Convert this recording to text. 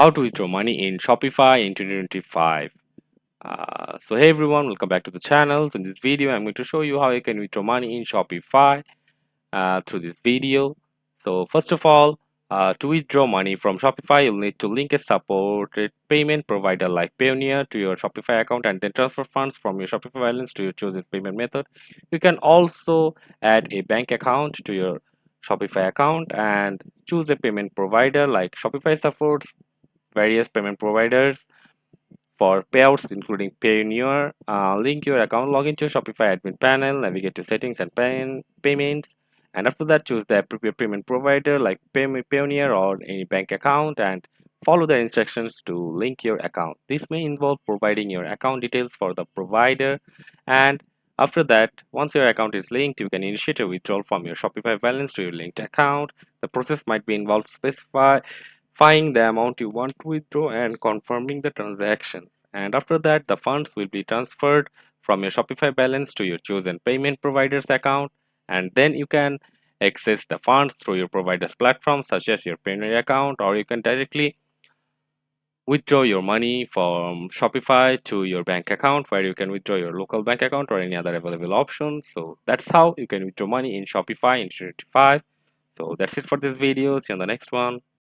How to withdraw money in Shopify in 2025. So hey everyone, welcome back to the channel. So in this video, I'm going to show you how you can withdraw money in Shopify through this video. So first of all, to withdraw money from Shopify, you'll need to link a supported payment provider like Payoneer to your Shopify account and then transfer funds from your Shopify balance to your chosen payment method. You can also add a bank account to your Shopify account and choose a payment provider like Shopify supports various payment providers for payouts, including Payoneer. Link your account, log into your Shopify admin panel, navigate to settings and payments, and after that, choose the appropriate payment provider like Payoneer or any bank account, and follow the instructions to link your account. This may involve providing your account details for the provider, and after that, once your account is linked, you can initiate a withdrawal from your Shopify balance to your linked account. The process might be involved specifying the amount you want to withdraw and confirming the transaction. And after that, the funds will be transferred from your Shopify balance to your chosen payment provider's account, and then you can access the funds through your provider's platform, such as your Payoneer account, or you can directly withdraw your money from Shopify to your bank account, where you can withdraw your local bank account or any other available option. So that's how you can withdraw money in Shopify in 2025. So that's it for this video. See you on the next one.